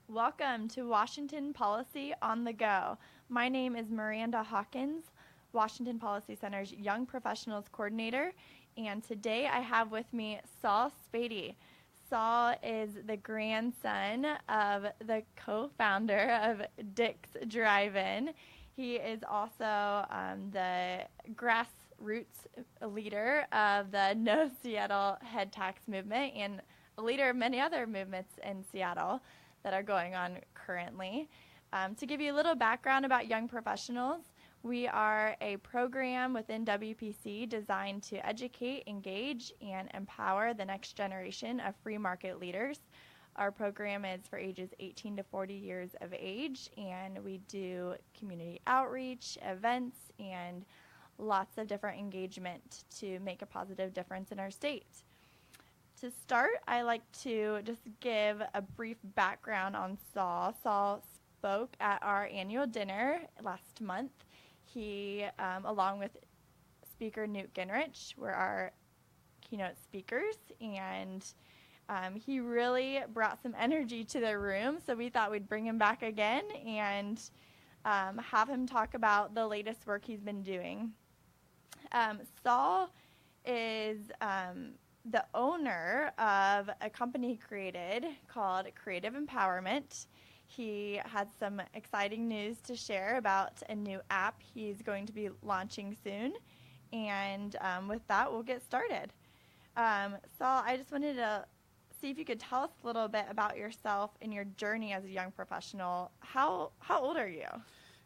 Welcome to Washington Policy on the Go. My name is Miranda Hawkins, Washington Policy Center's Young Professionals Coordinator, and today I have with me Saul Spady. Saul is the grandson of the co-founder of Dick's Drive-In. He is also the grassroots leader of the No Seattle Head Tax movement and a leader of many other movements in Seattle that are going on currently. To give you a little background about young professionals, we are a program within WPC designed to educate, engage, and empower the next generation of free market leaders. Our program is for ages 18 to 40 years of age, and we do community outreach, events, and lots of different engagement to make a positive difference in our state. To start, I like to just give a brief background on Saul. Saul spoke at our annual dinner last month. He, along with Speaker Newt Gingrich, were our keynote speakers, and he really brought some energy to the room, so we thought we'd bring him back again and have him talk about the latest work he's been doing. Saul is the owner of a company he created called Creative Empowerment. He had some exciting news to share about a new app he's going to be launching soon. And with that, we'll get started. Saul, I just wanted to see if you could tell us a little bit about yourself and your journey as a young professional. How old are you?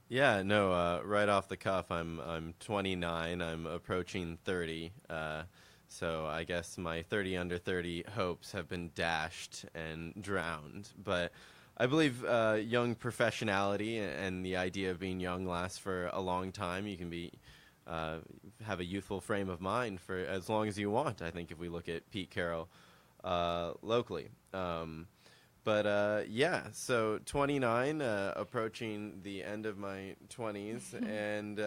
Yeah, no, right off the cuff, I'm 29. I'm approaching 30. So I guess my 30 under 30 hopes have been dashed and drowned. But I believe young professionality and the idea of being young lasts for a long time. You can be have a youthful frame of mind for as long as you want. I think if we look at Pete Carroll locally. Yeah, so 29, approaching the end of my 20s, and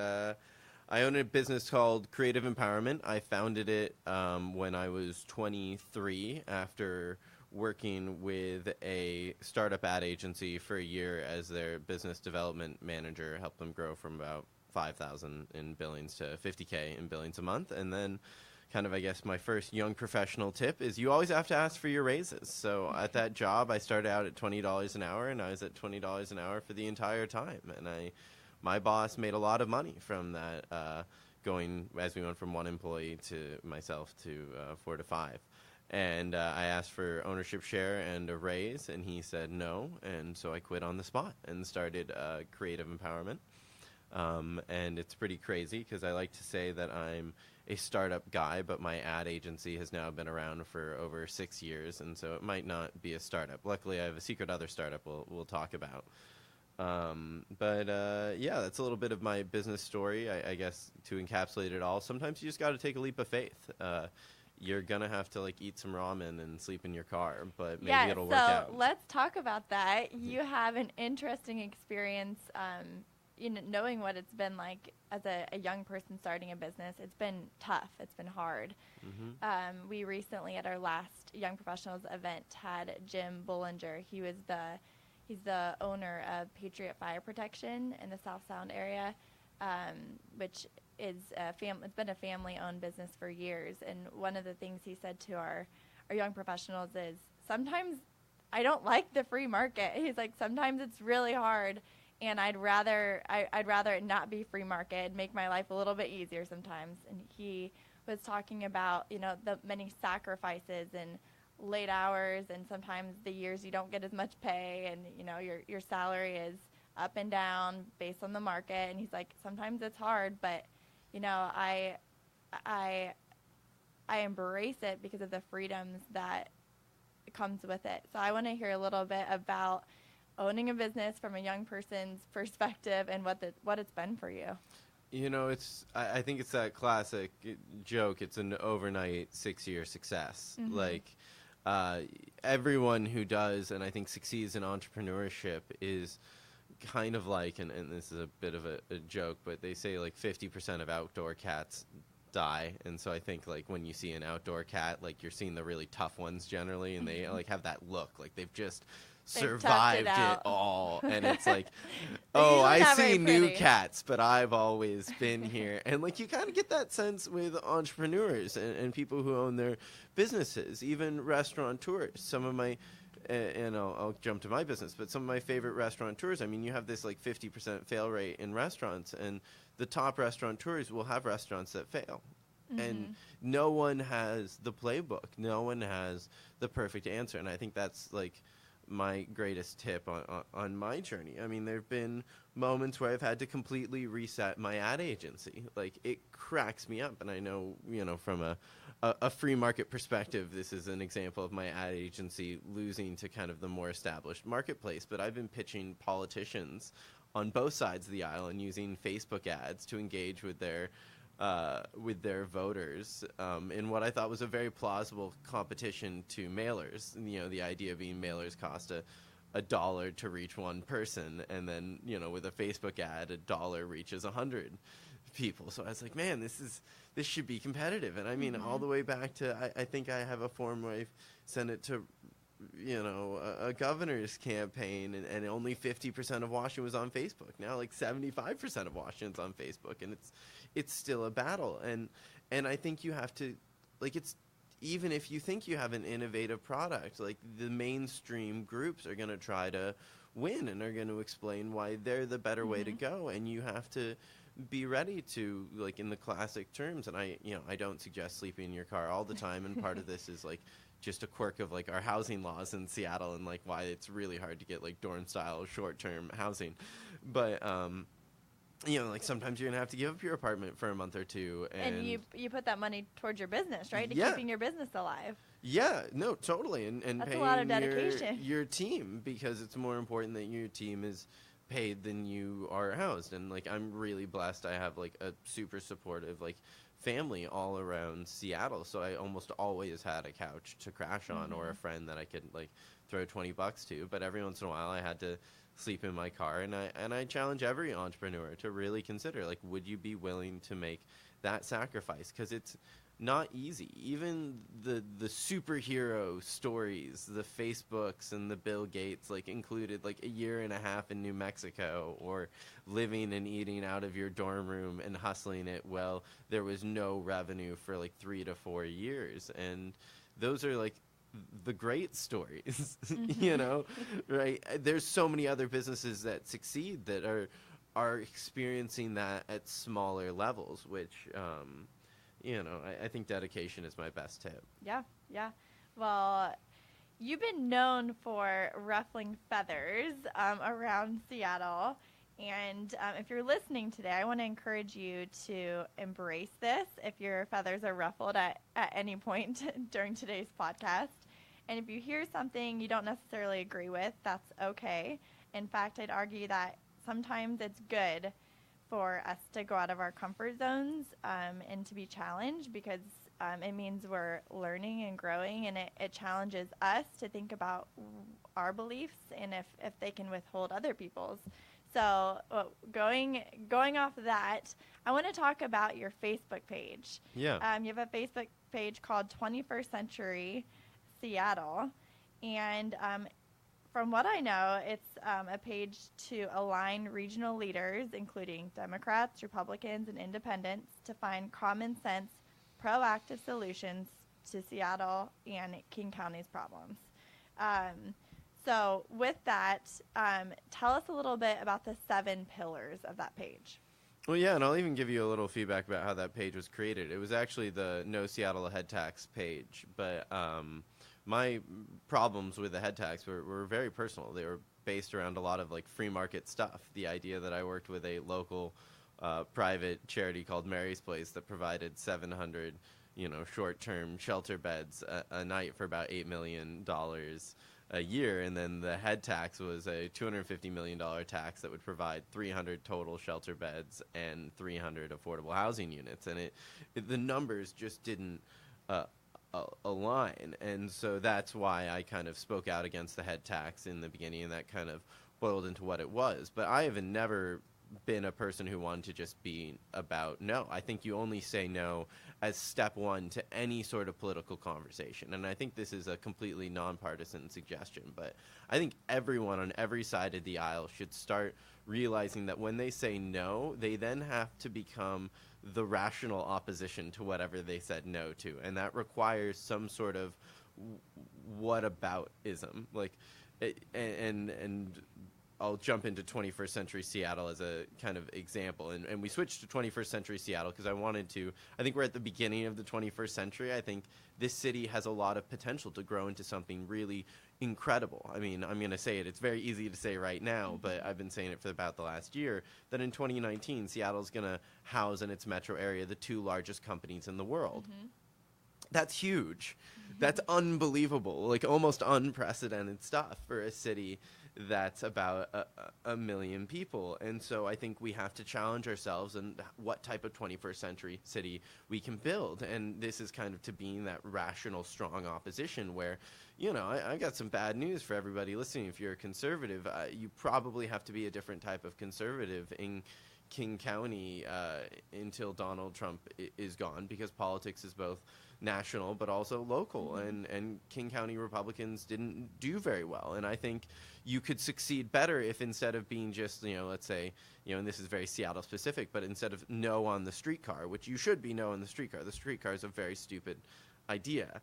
I own a business called Creative Empowerment. I founded it when I was 23 after working with a startup ad agency for a year as their business development manager, helped them grow from about 5,000 in billings to 50K in billings a month. And then kind of, I guess, my first young professional tip is you always have to ask for your raises. So at that job, I started out at $20 an hour, and I was at $20 an hour for the entire time. And my boss made a lot of money from that, going as we went from one employee to myself to 4 to 5. And I asked for ownership share and a raise, and he said no. And so I quit on the spot and started Creative Empowerment. And it's pretty crazy because I like to say that I'm a startup guy, but my ad agency has now been around for over 6 years, and so it might not be a startup. Luckily, I have a secret other startup we'll talk about. Yeah, that's a little bit of my business story, I guess, to encapsulate it all. Sometimes you just got to take a leap of faith. You're going to have to eat some ramen and sleep in your car, but maybe it'll work out. So let's talk about that. You have an interesting experience knowing what it's been like as a young person starting a business. It's been tough. It's been hard. Mm-hmm. We recently, at our last Young Professionals event, had Jim Bollinger. He's the owner of Patriot Fire Protection in the South Sound area, which is it's been a family-owned business for years. And one of the things he said to our young professionals is, sometimes I don't like the free market. He's like, sometimes it's really hard, and I'd rather it not be free market and make my life a little bit easier sometimes. And he was talking about, the many sacrifices and late hours, and sometimes the years you don't get as much pay, and your salary is up and down based on the market. And he's like, sometimes it's hard, but I embrace it because of the freedoms that comes with it. So I want to hear a little bit about owning a business from a young person's perspective and what it's been for you. I think it's that classic joke. It's an overnight 6-year success. Mm-hmm. Everyone who does, and I think succeeds in entrepreneurship, is kind of like, and this is a bit of a joke, but they say 50% of outdoor cats die. And so I think when you see an outdoor cat, you're seeing the really tough ones generally, and they have that look, they've just survived it all. And it's like, They're oh, usually I not see very new pretty. cats, but I've always been here. And like, you kind of get that sense with entrepreneurs and people who own their businesses, even restaurateurs. Some of my, and I'll jump to my business, but some of my favorite restaurateurs, I mean, you have this like 50% fail rate in restaurants, and the top restaurateurs will have restaurants that fail. And no one has the playbook. No one has the perfect answer. And I think that's like my greatest tip on my journey. I mean, there have been moments where I've had to completely reset my ad agency. Like, it cracks me up. And I know, from a free market perspective, this is an example of my ad agency losing to kind of the more established marketplace. But I've been pitching politicians on both sides of the aisle and using Facebook ads to engage with their voters in what I thought was a very plausible competition to mailers. The idea being mailers cost a dollar to reach one person, and then with a Facebook ad, a dollar reaches 100 people. So I was like, man, this should be competitive. And I mean, all the way back to I think I have a form where I sent it to a governor's campaign, and only 50% of Washington was on Facebook. Now, like 75% of Washington's on Facebook, and it's still a battle. And I think you have to, like, it's, even if you think you have an innovative product, like, the mainstream groups are going to try to win and are going to explain why they're the better way to go, and you have to be ready to, like, in the classic terms. And I don't suggest sleeping in your car all the time, and part of this is like just a quirk of like our housing laws in Seattle, and like why it's really hard to get like dorm style short-term housing. But like, sometimes you're gonna have to give up your apartment for a month or two, and you put that money towards your business, right? To Yeah. keeping your business alive. Yeah, no, totally. And That's a paying lot of dedication. your team, because it's more important that your team is paid than you are housed. And like, I'm really blessed. I have like a super supportive like family all around Seattle, so I almost always had a couch to crash on, or a friend that I could like throw $20 to. But every once in a while I had to sleep in my car, and I challenge every entrepreneur to really consider, like, would you be willing to make that sacrifice? Because it's not easy. Even the superhero stories, the Facebooks and the Bill Gates, like, included like a year and a half in New Mexico, or living and eating out of your dorm room and hustling it. Well, there was no revenue for like 3 to 4 years, and those are like the great stories. Right? There's so many other businesses that succeed that are experiencing that at smaller levels, which I think dedication is my best tip. Yeah. Well, you've been known for ruffling feathers around Seattle. And if you're listening today, I want to encourage you to embrace this if your feathers are ruffled at any point during today's podcast. And if you hear something you don't necessarily agree with, that's okay. In fact, I'd argue that sometimes it's good for us to go out of our comfort zones and to be challenged, because it means we're learning and growing, and it challenges us to think about our beliefs and if they can withhold other people's. So going off of that, I want to talk about your Facebook page. Yeah. You have a Facebook page called 21st Century Seattle, and from what I know, it's a page to align regional leaders, including Democrats, Republicans, and independents, to find common sense, proactive solutions to Seattle and King County's problems. So with that, tell us a little bit about the 7 pillars of that page. Well, yeah, and I'll even give you a little feedback about how that page was created. It was actually the No Seattle Head Tax page, but my problems with the head tax were very personal. They were based around a lot of like free market stuff. The idea that I worked with a local private charity called Mary's Place that provided 700 short-term shelter beds a night for about $8 million a year, and then the head tax was a $250 million tax that would provide 300 total shelter beds and 300 affordable housing units, and the numbers just didn't align. And so that's why I kind of spoke out against the head tax in the beginning, and that kind of boiled into what it was. But I have never been a person who wanted to just be about no. I think you only say no as step one to any sort of political conversation. And I think this is a completely nonpartisan suggestion, but I think everyone on every side of the aisle should start realizing that when they say no, they then have to become the rational opposition to whatever they said no to. And that requires some sort of whataboutism. Like, and I'll jump into 21st century Seattle as a kind of example. And we switched to 21st century Seattle because I think we're at the beginning of the 21st century. I think this city has a lot of potential to grow into something really incredible. I mean, I'm going to say it. It's very easy to say right now, but I've been saying it for about the last year, that in 2019, Seattle's going to house in its metro area the 2 largest companies in the world. That's huge. That's unbelievable, like almost unprecedented stuff for a city that's about a million people. And so I think we have to challenge ourselves and what type of 21st century city we can build. And this is kind of to being that rational, strong opposition where, I got some bad news for everybody listening. If you're a conservative, you probably have to be a different type of conservative in King County until Donald Trump is gone, because politics is both national but also local, and King County Republicans didn't do very well. And I think you could succeed better if, instead of being just, let's say, and this is very Seattle specific, but instead of no on the streetcar, which you should be no on the streetcar is a very stupid idea.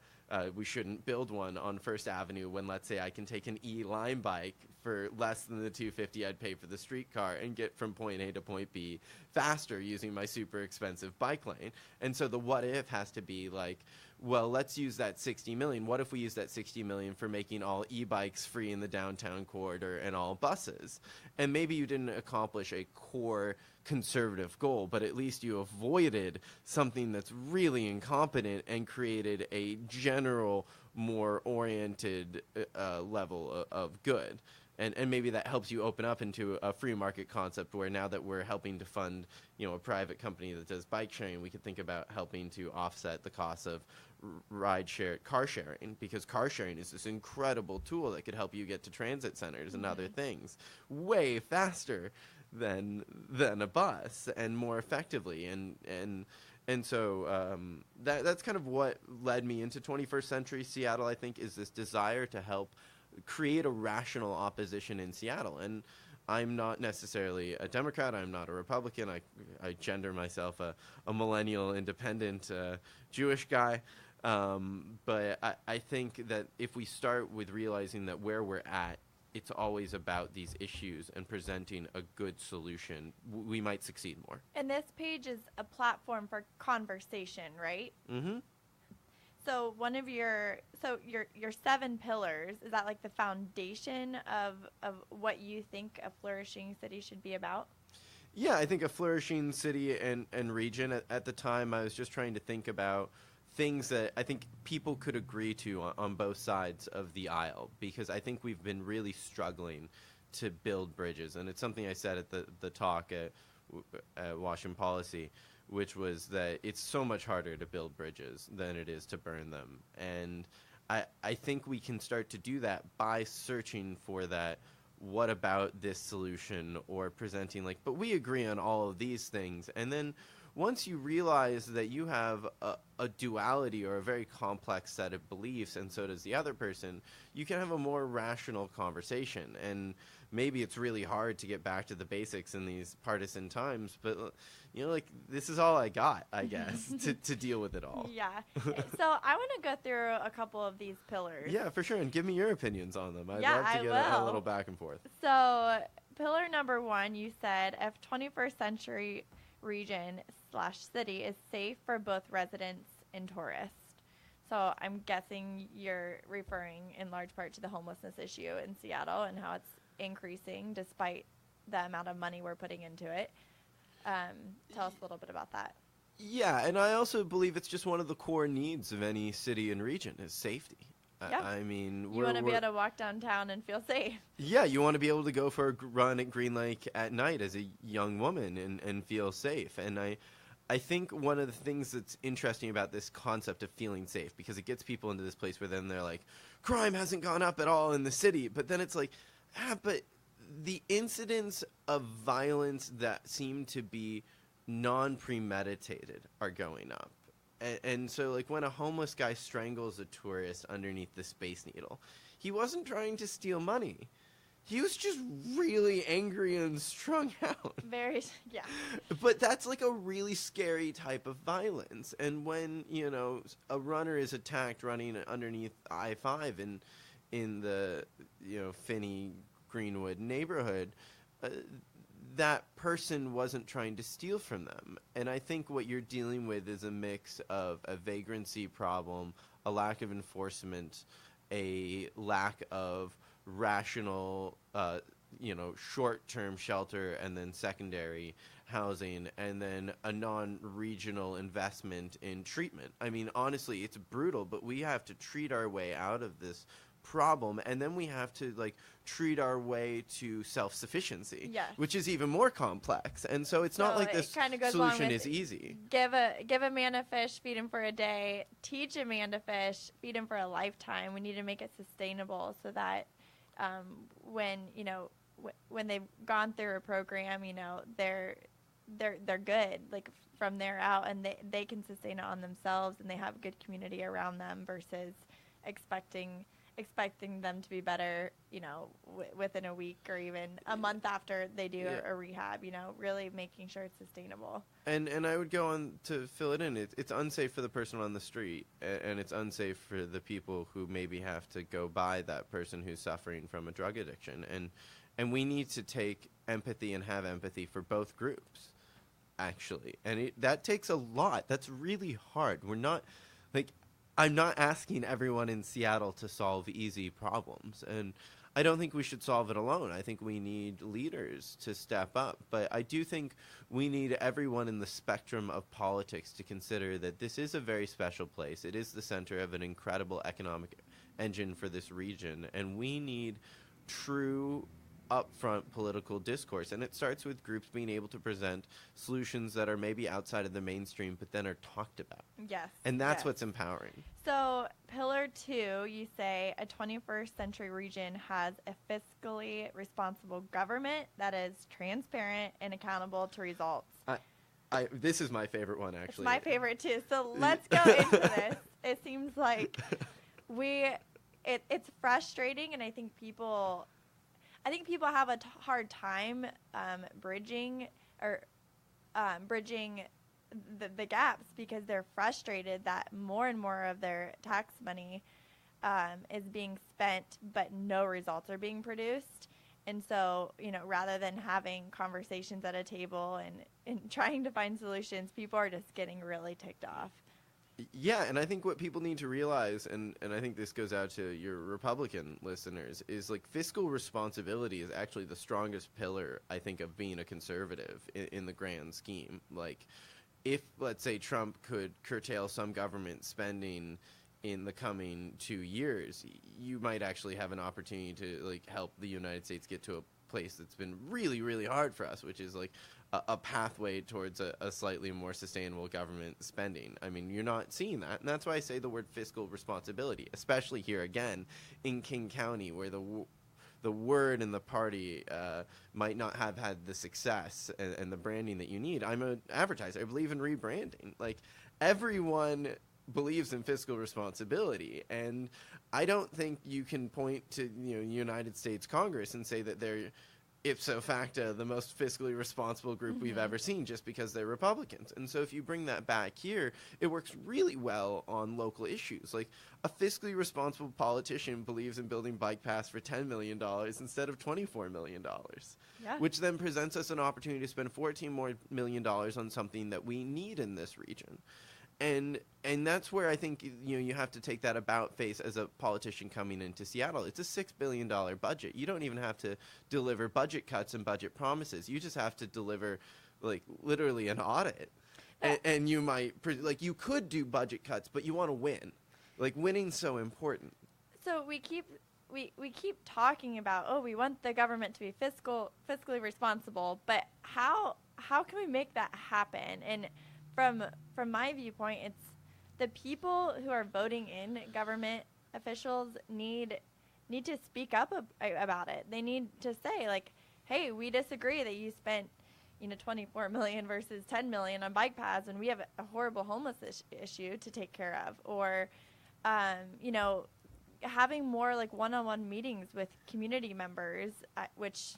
We shouldn't build one on First Avenue when, let's say, I can take an E-Line bike for less than the $250 I'd pay for the streetcar and get from point A to point B faster using my super expensive bike lane. And so the what if has to be like, well, let's use that $60 million. What if we use that $60 million for making all e-bikes free in the downtown corridor and all buses? And maybe you didn't accomplish a core conservative goal, but at least you avoided something that's really incompetent and created a general, more oriented level of good. And maybe that helps you open up into a free market concept where, now that we're helping to fund, a private company that does bike sharing, we could think about helping to offset the costs of car sharing, because car sharing is this incredible tool that could help you get to transit centers and other things way faster than a bus, and more effectively. And so that's kind of what led me into 21st century Seattle, I think, is this desire to help create a rational opposition in Seattle. And I'm not necessarily a Democrat. I'm not a Republican. I gender myself a millennial independent Jewish guy. But I think that if we start with realizing that where we're at, it's always about these issues and presenting a good solution, we might succeed more. And this page is a platform for conversation, right? Mm-hmm. So your 7 pillars, is that like the foundation of what you think a flourishing city should be about? Yeah, I think a flourishing city and region. At the time, I was just trying to think about things that I think people could agree to on both sides of the aisle, because I think we've been really struggling to build bridges. And it's something I said at the talk at Washington Policy, which was that it's so much harder to build bridges than it is to burn them. And I think we can start to do that by searching for that what about this solution, or presenting like, but we agree on all of these things. And then once you realize that you have a duality or a very complex set of beliefs, and so does the other person, you can have a more rational conversation. And maybe it's really hard to get back to the basics in these partisan times, but this is all I got, I guess, to deal with it all. Yeah. So I want to go through a couple of these pillars. Yeah, for sure. And give me your opinions on them. I'd love to get a little back and forth. So pillar number 1, you said, if 21st century region/city is safe for both residents and tourists. So I'm guessing you're referring in large part to the homelessness issue in Seattle and how it's increasing despite the amount of money we're putting into it. Tell us a little bit about that. Yeah, and I also believe it's just one of the core needs of any city and region is safety. Yeah. I mean, you want to be able to walk downtown and feel safe. Yeah, you want to be able to go for a run at Green Lake at night as a young woman and feel safe. And I think one of the things that's interesting about this concept of feeling safe, because it gets people into this place where then they're like, crime hasn't gone up at all in the city. But then it's like, but the incidents of violence that seem to be non-premeditated are going up. And so, like, when a homeless guy strangles a tourist underneath the Space Needle, he wasn't trying to steal money. He was just really angry and strung out. Yeah. But that's like a really scary type of violence. And when, you know, a runner is attacked running underneath I-5 in the, you know, Finney Greenwood neighborhood, that person wasn't trying to steal from them. And I think what you're dealing with is a mix of a vagrancy problem, a lack of enforcement, a lack of rational, you know, short-term shelter and then secondary housing, and then a non-regional investment in treatment. I mean, honestly, it's brutal, but we have to treat our way out of this problem, and then we have to, like, treat our way to self-sufficiency, which is even more complex. And so it's not like this solution is easy. Give a man a fish, feed him for a day. Teach a man to fish, feed him for a lifetime. We need to make it sustainable so that when, you know, when they've gone through a program, you know, they're good, like, from there out, and they can sustain it on themselves, and they have a good community around them versus expecting them to be better, you know, within a week or even a month after they do a rehab, you know, really making sure it's sustainable. And I would go on to fill it in. It's unsafe for the person on the street, and it's unsafe for the people who maybe have to go by that person who's suffering from a drug addiction. And we need to take empathy and have empathy for both groups, actually. And that takes a lot. That's really hard. We're not, like, I'm not asking everyone in Seattle to solve easy problems, and I don't think we should solve it alone. I think we need leaders to step up, but I do think we need everyone in the spectrum of politics to consider that this is a very special place. It is the center of an incredible economic engine for this region, and we need true upfront political discourse, and it starts with groups being able to present solutions that are maybe outside of the mainstream but then are talked about. Yes. And that's what's empowering. So pillar 2, you say a 21st century region has a fiscally responsible government that is transparent and accountable to results. This is my favorite one, actually. It's my favorite too. So let's go into this. It seems like it's frustrating, and I think people have a hard time bridging the gaps because they're frustrated that more and more of their tax money is being spent, but no results are being produced. And so, you know, rather than having conversations at a table and trying to find solutions, people are just getting really ticked off. Yeah, and I think what people need to realize, and I think this goes out to your Republican listeners, is like fiscal responsibility is actually the strongest pillar, I think, of being a conservative in the grand scheme. Like, if, let's say, Trump could curtail some government spending in the coming 2 years, you might actually have an opportunity to, like, help the United States get to a place that's been really, really hard for us, which is like a pathway towards a slightly more sustainable government spending. I mean, you're not seeing that, and that's why I say the word fiscal responsibility, especially here again in King County, where the word and the party might not have had the success and the branding that you need. I'm an advertiser. I believe in rebranding. Like, everyone believes in fiscal responsibility, and I don't think you can point to, you know, United States Congress and say that they're ipso facto the most fiscally responsible group we've ever seen just because they're Republicans. And so if you bring that back here, it works really well on local issues. Like, a fiscally responsible politician believes in building bike paths for $10 million instead of $24 million, which then presents us an opportunity to spend $14 million more on something that we need in this region. And that's where I think, you know, you have to take that about face as a politician coming into Seattle. It's a $6 billion budget. You don't even have to deliver budget cuts and budget promises. You just have to deliver, like, literally an audit. And you might, like, you could do budget cuts, but you want to win. Like, winning's so important. So we keep talking about, oh, we want the government to be fiscally responsible, but how can we make that happen? And from my viewpoint, it's the people who are voting in government officials need need to speak up about it. They need to say, like, hey, we disagree that you spent, 24 million versus 10 million on bike paths, and we have a horrible homeless issue to take care of. Or, having more like one-on-one meetings with community members, which,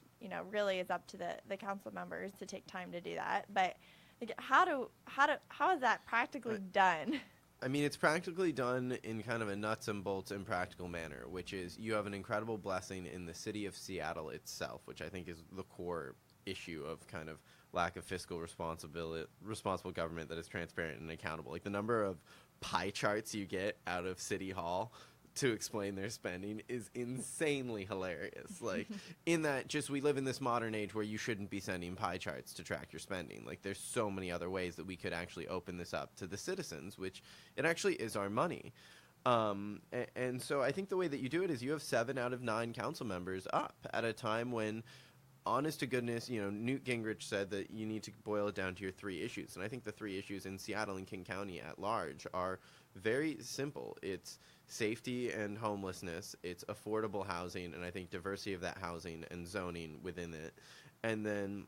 really is up to the council members to take time to do that. But like, how is that practically done? I mean, it's practically done in kind of a nuts and bolts and practical manner, which is you have an incredible blessing in the city of Seattle itself, which I think is the core issue of kind of lack of fiscal responsible government that is transparent and accountable. Like the number of pie charts you get out of City Hall to explain their spending is insanely hilarious. Like, in that, just we live in this modern age where you shouldn't be sending pie charts to track your spending. Like, there's so many other ways that we could actually open this up to the citizens, which it actually is our money. And so I think the way that you do it is you have 7 out of 9 council members up at a time when, honest to goodness, Newt Gingrich said that you need to boil it down to your 3 issues. And I think the 3 issues in Seattle and King County at large are very simple. It's safety and homelessness, it's affordable housing, and I think diversity of that housing and zoning within it. And then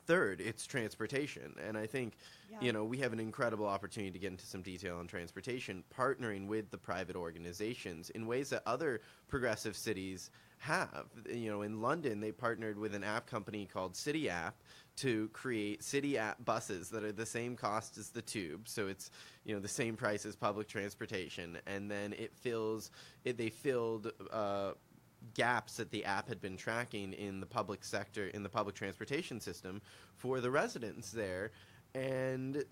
third, it's transportation. And I think, we have an incredible opportunity to get into some detail on transportation, partnering with the private organizations in ways that other progressive cities have. In London, they partnered with an app company called City App to create City App buses that are the same cost as the tube. So it's, the same price as public transportation. And then they filled gaps that the app had been tracking in the public sector, in the public transportation system for the residents there. And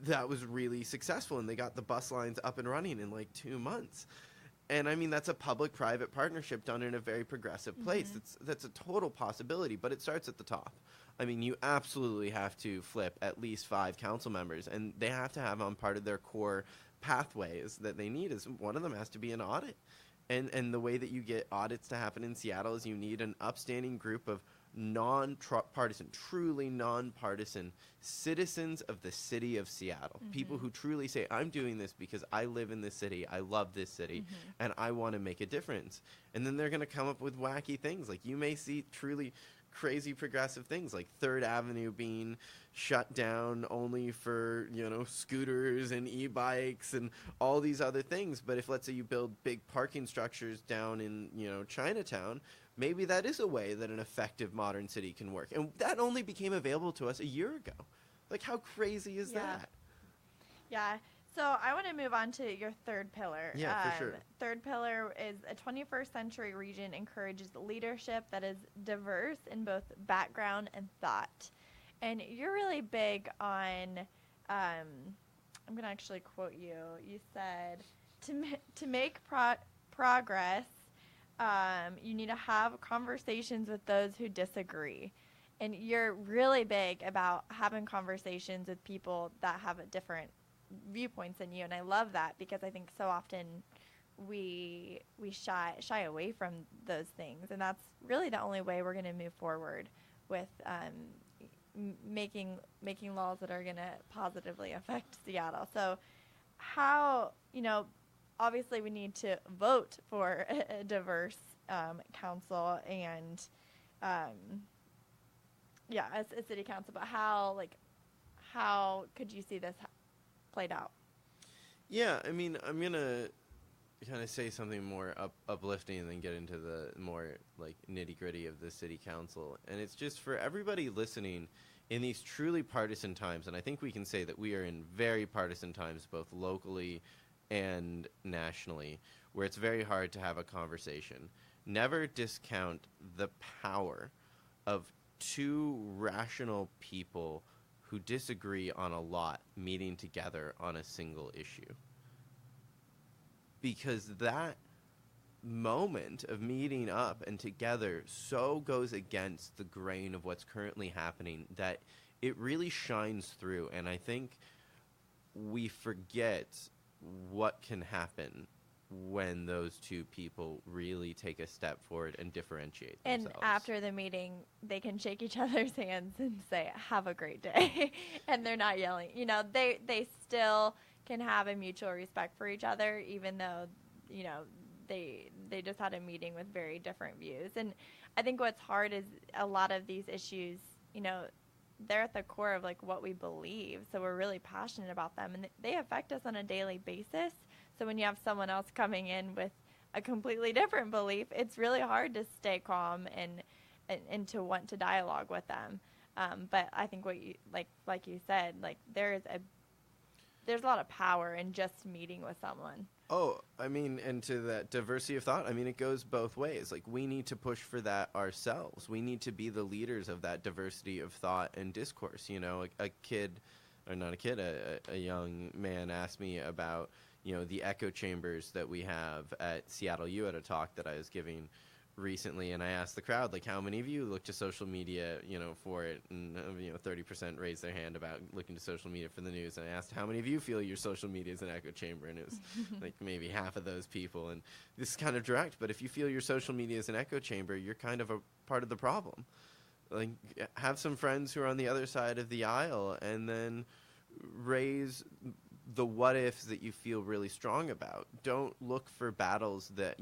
that was really successful. And they got the bus lines up and running in like 2 months. And I mean, that's a public-private partnership done in a very progressive place. That's a total possibility, but it starts at the top. I mean, you absolutely have to flip at least 5 council members, and they have to have on part of their core pathways that they need is one of them has to be an audit. And the way that you get audits to happen in Seattle is you need an upstanding group of truly nonpartisan citizens of the city of Seattle. People who truly say, I'm doing this because I live in this city, I love this city, and I want to make a difference. And then they're going to come up with wacky things. Like, you may see truly crazy progressive things like 3rd Avenue being shut down only for, scooters and e-bikes and all these other things. But if, let's say, you build big parking structures down in, Chinatown, maybe that is a way that an effective modern city can work. And that only became available to us a year ago. Like, how crazy is that? Yeah. So I want to move on to your 3rd pillar. Yeah, for sure. 3rd pillar is a 21st century region encourages leadership that is diverse in both background and thought. And you're really big on, I'm going to actually quote you. You said, to make progress, you need to have conversations with those who disagree. And you're really big about having conversations with people that have a different viewpoints than you, and I love that because I think so often we shy away from those things, and that's really the only way we're going to move forward with making laws that are going to positively affect Seattle. So how, obviously we need to vote for a diverse council and a city council, but how could you see this played out? Yeah, I mean, I'm going to kind of say something more uplifting and then get into the more like nitty-gritty of the city council. And it's just for everybody listening in these truly partisan times, and I think we can say that we are in very partisan times both locally and nationally, where it's very hard to have a conversation. Never discount the power of 2 rational people who disagree on a lot meeting together on a single issue. Because that moment of meeting up and together so goes against the grain of what's currently happening that it really shines through. And I think we forget what can happen when those 2 people really take a step forward and differentiate themselves. And after the meeting, they can shake each other's hands and say, have a great day. And they're not yelling. They still can have a mutual respect for each other, even though, they just had a meeting with very different views. And I think what's hard is a lot of these issues, they're at the core of like what we believe. So we're really passionate about them, and they affect us on a daily basis. So when you have someone else coming in with a completely different belief, it's really hard to stay calm and to want to dialogue with them. But I think what you like you said, like there's a lot of power in just meeting with someone. Oh, I mean, and to that diversity of thought, I mean, it goes both ways. Like, we need to push for that ourselves. We need to be the leaders of that diversity of thought and discourse. A kid, or not a kid, a young man asked me about, the echo chambers that we have at Seattle U at a talk that I was giving recently, and I asked the crowd, like, how many of you look to social media, for it, and 30% raised their hand about looking to social media for the news, and I asked how many of you feel your social media is an echo chamber, and it was like maybe half of those people. And this is kind of direct, but if you feel your social media is an echo chamber, you're kind of a part of the problem. Like, have some friends who are on the other side of the aisle, and then raise the what ifs that you feel really strong about. Don't look for battles that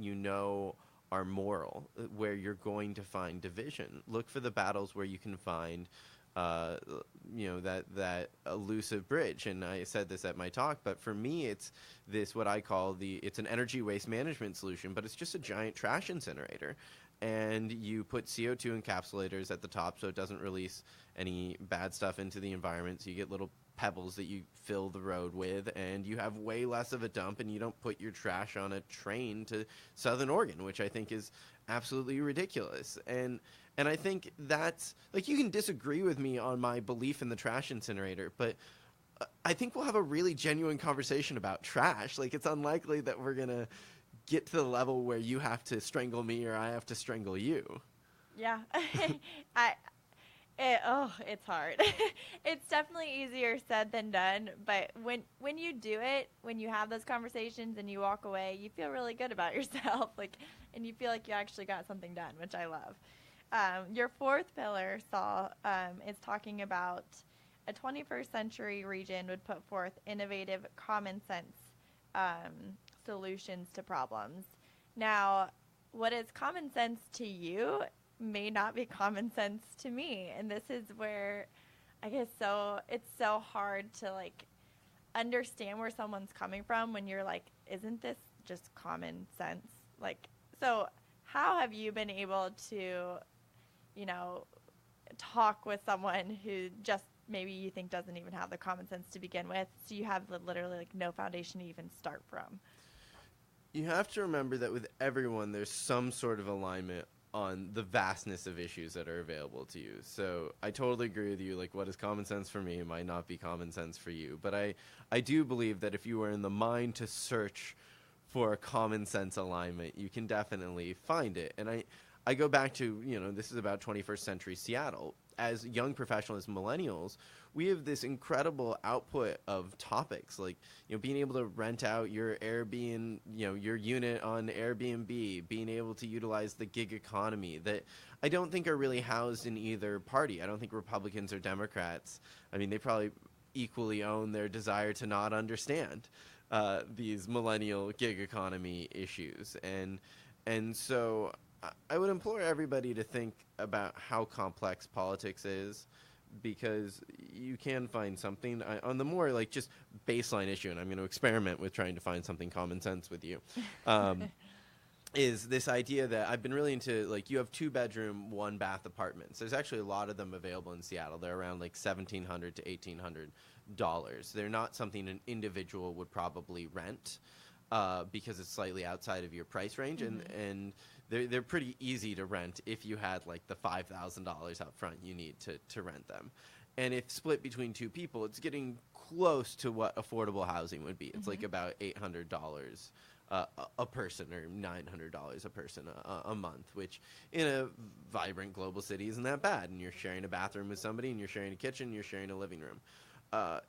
are moral, where you're going to find division. Look for the battles where you can find, that elusive bridge. And I said this at my talk, but for me, it's this, what I call it's an energy waste management solution, but it's just a giant trash incinerator. And you put CO2 encapsulators at the top so it doesn't release any bad stuff into the environment. So you get little pebbles that you fill the road with, and you have way less of a dump, and you don't put your trash on a train to Southern Oregon, which I think is absolutely ridiculous. And I think that's, like, you can disagree with me on my belief in the trash incinerator, but I think we'll have a really genuine conversation about trash. Like, it's unlikely that we're going to get to the level where you have to strangle me or I have to strangle you. Yeah. It's hard. It's definitely easier said than done. But when you do it, when you have those conversations and you walk away, you feel really good about yourself, and you feel like you actually got something done, which I love. Your fourth pillar, Saul, is talking about a 21st century region would put forth innovative, common sense solutions to problems. Now, what is common sense to you may not be common sense to me, and this is where I guess it's so hard to understand where someone's coming from when you're like, isn't this just common sense? So how have you been able to talk with someone who just maybe you think doesn't even have the common sense to begin with, so you have literally no foundation to even start from? You have to remember that with everyone there's some sort of alignment on the vastness of issues that are available to you. So I totally agree with you. Like, what is common sense for me might not be common sense for you. But I do believe that if you are in the mind to search for a common sense alignment, you can definitely find it. And I go back to, this is about 21st century Seattle. As young professionals, millennials, we have this incredible output of topics, like, being able to rent out your Airbnb, your unit on Airbnb, being able to utilize the gig economy that I don't think are really housed in either party. I don't think Republicans or Democrats, I mean, they probably equally own their desire to not understand these millennial gig economy issues. And so I would implore everybody to think about how complex politics is, because you can find something on the more just baseline issue, and I'm going to experiment with trying to find something common sense with you, is this idea that I've been really into, you have 2-bedroom, 1-bath apartments. There's actually a lot of them available in Seattle. They're around $1,700 to $1,800. They're not something an individual would probably rent because it's slightly outside of your price range, and they're pretty easy to rent if you had the $5,000 up front you need to rent them. And if split between 2 people, it's getting close to what affordable housing would be. It's about $800 a person, or $900 a person a month, which in a vibrant global city isn't that bad. And you're sharing a bathroom with somebody, and you're sharing a kitchen, you're sharing a living room.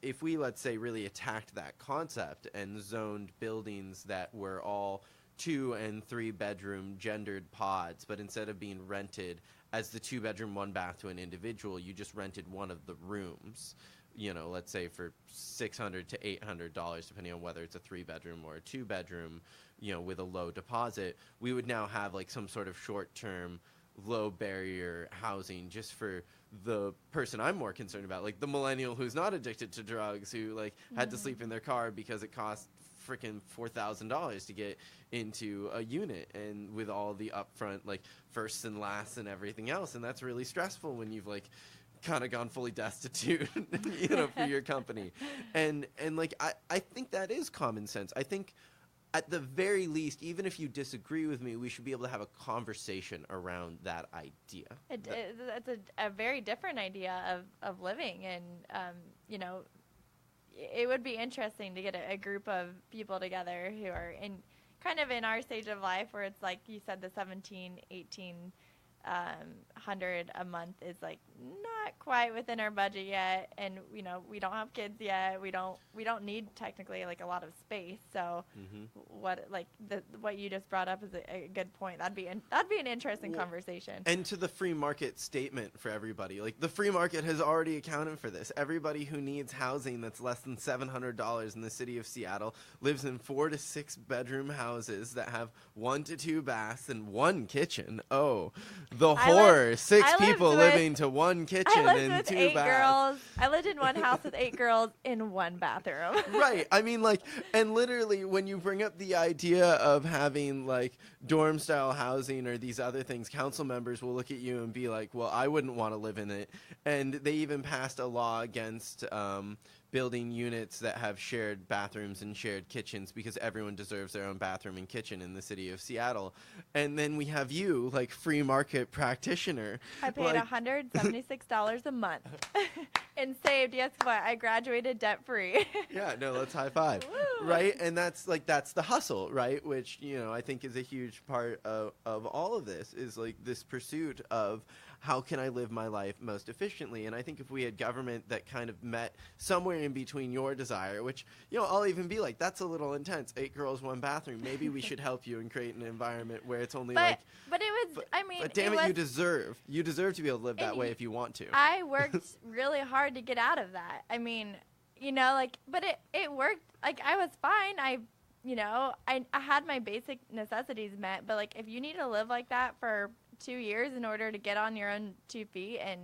If we, let's say, really attacked that concept and zoned buildings that were all 2- and 3-bedroom gendered pods, but instead of being rented as the 2-bedroom, 1-bath to an individual, you just rented one of the rooms, let's say for $600 to $800, depending on whether it's a 3-bedroom or a 2-bedroom, with a low deposit, we would now have like some sort of short-term, low barrier housing just for the person I'm more concerned about, like the millennial who's not addicted to drugs, who like had to sleep in their car because it cost freaking $4,000 to get into a unit, and with all the upfront like firsts and lasts and everything else, and that's really stressful when you've like kind of gone fully destitute for your company. And like I think that is common sense. I think at the very least, even if you disagree with me, we should be able to have a conversation around that idea. It's a very different idea of living, and it would be interesting to get a group of people together who are in our stage of life, where it's like you said, the 1,800 a month is like not quite within our budget yet, and we don't have kids yet. We don't need technically like a lot of space. So what you just brought up is a good point. That'd be an interesting conversation. And to the free market statement for everybody, like the free market has already accounted for this. Everybody who needs housing that's less than $700 in the city of Seattle lives in 4 to 6 bedroom houses that have 1 to 2 baths and 1 kitchen. Oh, the horror! 6 people living to 1 kitchen and 2 baths. I lived in one house with 8 girls in 1 bathroom. Right. I mean, like, and literally when you bring up the idea of having like dorm style housing or these other things, council members will look at you and be like, well, I wouldn't want to live in it. And they even passed a law against building units that have shared bathrooms and shared kitchens, because everyone deserves their own bathroom and kitchen in the city of Seattle. And then we have you, like free market practitioner. I paid $176 a month and saved, guess what? I graduated debt free. Yeah, no, let's high five. Woo! Right? And that's the hustle, right? Which, I think is a huge part of all of this, is like this pursuit of how can I live my life most efficiently? And I think if we had government that kind of met somewhere in between your desire, which, I'll even be like, that's a little intense. 8 girls, 1 bathroom. Maybe we should help you and create an environment where it's only But damn it, you deserve to be able to live that way if you want to. I worked really hard to get out of that. I mean, but it worked. Like, I was fine. I had my basic necessities met, but like, if you need to live like that for 2 years in order to get on your own 2 feet and,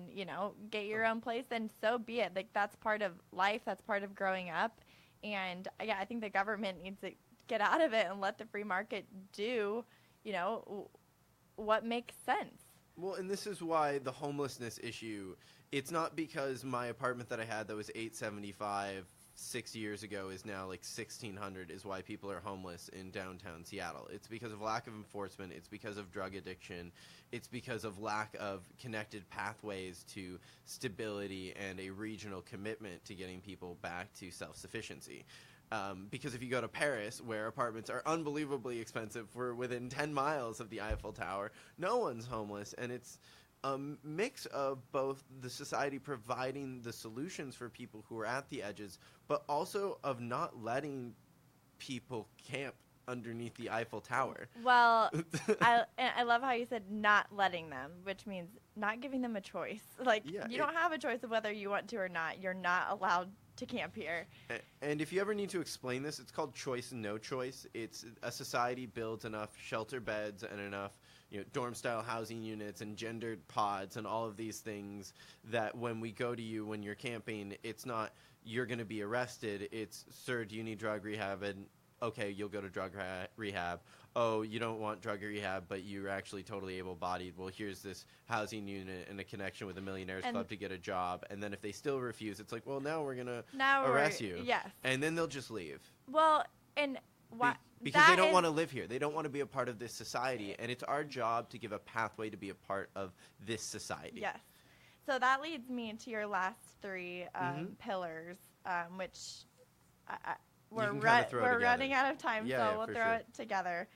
get your own place, then so be it. Like, that's part of life. That's part of growing up. And yeah, I think the government needs to get out of it and let the free market do, what makes sense. Well, and this is why the homelessness issue, it's not because my apartment that I had that was $875 6 years ago is now like $1,600 is why people are homeless in downtown Seattle. It's because of lack of enforcement. It's because of drug addiction. It's because of lack of connected pathways to stability and a regional commitment to getting people back to self-sufficiency. Because if you go to Paris, where apartments are unbelievably expensive, we're within 10 miles of the Eiffel Tower, no one's homeless, and it's a mix of both the society providing the solutions for people who are at the edges, but also of not letting people camp underneath the Eiffel Tower. Well, I love how you said not letting them, which means not giving them a choice. Like, you don't have a choice of whether you want to or not. You're not allowed to camp here. And if you ever need to explain this, it's called choice and no choice. It's a society builds enough shelter beds and enough dorm-style housing units and gendered pods and all of these things that when we go to you when you're camping, it's not you're going to be arrested. It's, sir, do you need drug rehab? And okay, you'll go to drug rehab. Oh, you don't want drug rehab, but you're actually totally able-bodied. Well, here's this housing unit and a connection with a Millionaires Club to get a job. And then if they still refuse, it's like, well, now we're going to arrest you. Yes. And then they'll just leave. Well, and why? Because they don't want to live here. They don't want to be a part of this society. And it's our job to give a pathway to be a part of this society. Yes. So that leads me to your last 3 pillars, which we're running out of time, so we'll throw it together.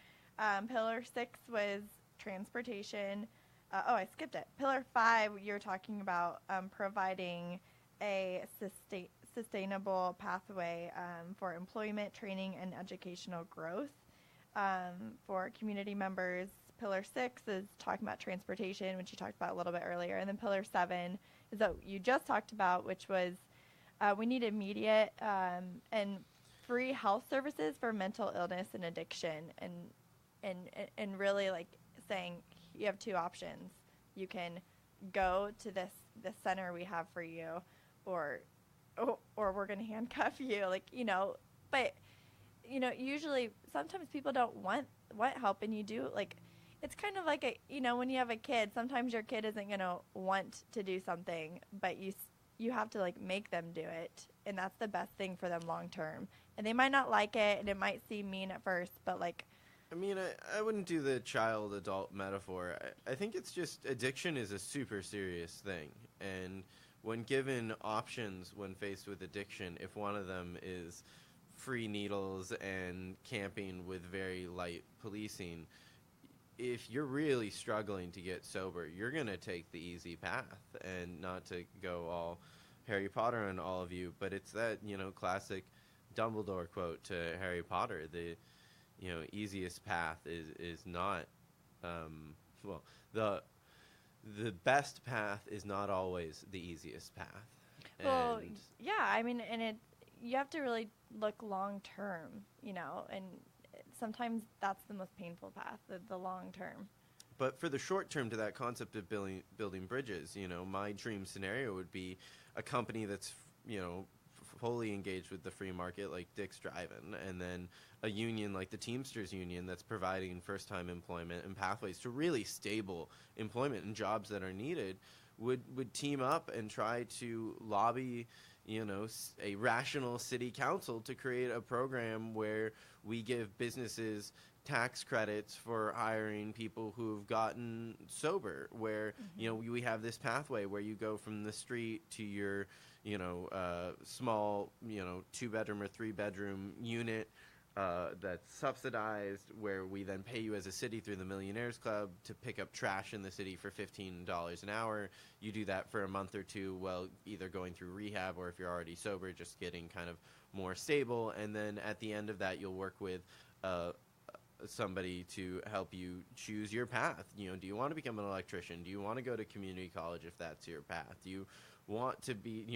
Pillar 6 was transportation. I skipped it. Pillar 5, you're talking about providing a sustainable pathway for employment, training, and educational growth for community members. Pillar 6 is talking about transportation, which you talked about a little bit earlier. And then Pillar 7 is what you just talked about, which was We need immediate and free health services for mental illness and addiction, and really like saying you have two options. You can go to this center we have for you, or we're going to handcuff you, like, but usually sometimes people don't want help, and you do, like, it's kind of like when you have a kid, sometimes your kid isn't going to want to do something, but you have to like make them do it, and that's the best thing for them long term. And they might not like it, and it might seem mean at first, but like, I mean, I wouldn't do the child-adult metaphor. I think it's just addiction is a super serious thing. And when given options when faced with addiction, if one of them is free needles and camping with very light policing, if you're really struggling to get sober, you're going to take the easy path, and not to go all Harry Potter on all of you, but it's that, classic Dumbledore quote to Harry Potter, easiest path is not, the best path is not always the easiest path. Well, yeah, I mean, and you have to really look long term, and sometimes that's the most painful path, the long term. But for the short term, to that concept of building bridges, my dream scenario would be a company that's, fully engaged with the free market, like Dick's Drive-In, and then a union like the Teamsters Union that's providing first-time employment and pathways to really stable employment and jobs that are needed, would team up and try to lobby, a rational city council to create a program where we give businesses tax credits for hiring people who've gotten sober, where, we have this pathway where you go from the street to your, small, 2-bedroom or 3-bedroom unit that's subsidized, where we then pay you as a city through the Millionaires Club to pick up trash in the city for $15 an hour. You do that for a month or two while either going through rehab, or if you're already sober, just getting kind of more stable. And then at the end of that, you'll work with somebody to help you choose your path. Do you want to become an electrician? Do you want to go to community college if that's your path? Do you want to be,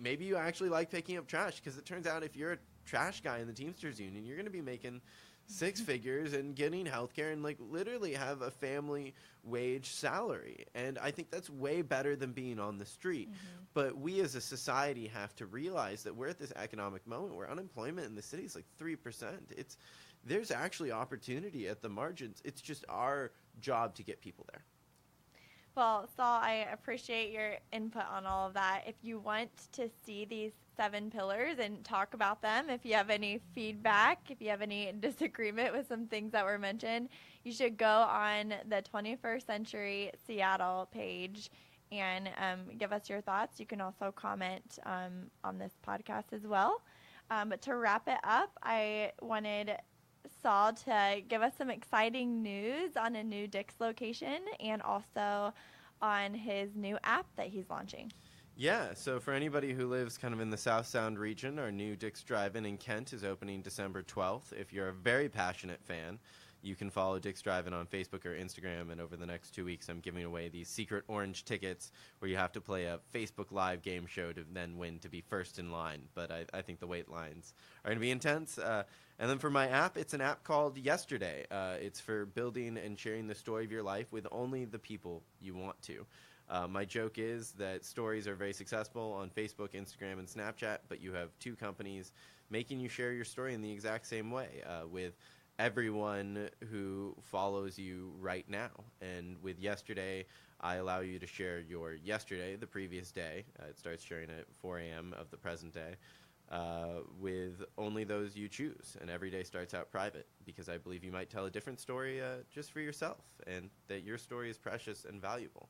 maybe you actually like picking up trash, because it turns out if you're a trash guy in the Teamsters Union, you're going to be making six figures and getting healthcare and like literally have a family wage salary. And I think that's way better than being on the street. But we as a society have to realize that we're at this economic moment where unemployment in the city is like 3%. There's actually opportunity at the margins. It's just our job to get people there. Well, Saul, I appreciate your input on all of that. If you want to see these 7 pillars and talk about them, if you have any feedback, if you have any disagreement with some things that were mentioned, you should go on the 21st Century Seattle page and give us your thoughts. You can also comment on this podcast as well. But to wrap it up, I wanted Saul to give us some exciting news on a new Dick's location and also on his new app that he's launching. Yeah, so for anybody who lives kind of in the South Sound region, our new Dick's Drive-In in Kent is opening December 12th. If you're a very passionate fan, you can follow Dick's Drive-In on Facebook or Instagram, and over the next 2 weeks I'm giving away these secret orange tickets where you have to play a Facebook Live game show to then win to be first in line. But I think the wait lines are going to be intense. And then for my app, it's an app called Yesterday. It's for building and sharing the story of your life with only the people you want to. My joke is that stories are very successful on Facebook, Instagram, and Snapchat, but you have 2 companies making you share your story in the exact same way with everyone who follows you right now. And with Yesterday, I allow you to share your yesterday, the previous day. It starts sharing at 4 a.m. of the present day. With only those you choose, and every day starts out private, because I believe you might tell a different story just for yourself, and that your story is precious and valuable.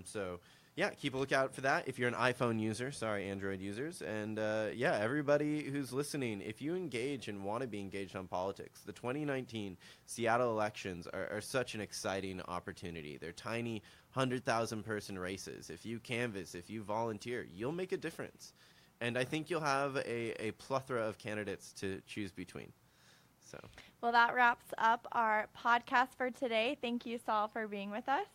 So yeah, keep a lookout for that if you're an iPhone user. Sorry, Android users. And yeah, everybody who's listening, if you engage and want to be engaged on politics, the 2019 Seattle elections are such an exciting opportunity. They're tiny 100,000 person races. If you canvass, if you volunteer, you'll make a difference. And I think you'll have a plethora of candidates to choose between. So, well, that wraps up our podcast for today. Thank you, Saul, for being with us.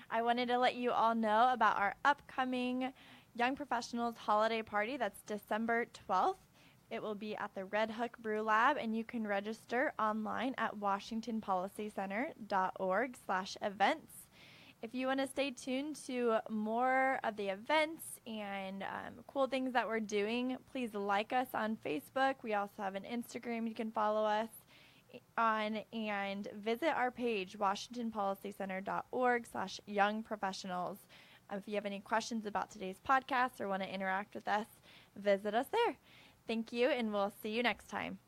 I wanted to let you all know about our upcoming Young Professionals Holiday Party. That's December 12th. It will be at the Red Hook Brew Lab, and you can register online at washingtonpolicycenter.org/events. If you want to stay tuned to more of the events and cool things that we're doing, please like us on Facebook. We also have an Instagram you can follow us on, and visit our page, washingtonpolicycenter.org/youngprofessionals. If you have any questions about today's podcast or want to interact with us, visit us there. Thank you, and we'll see you next time.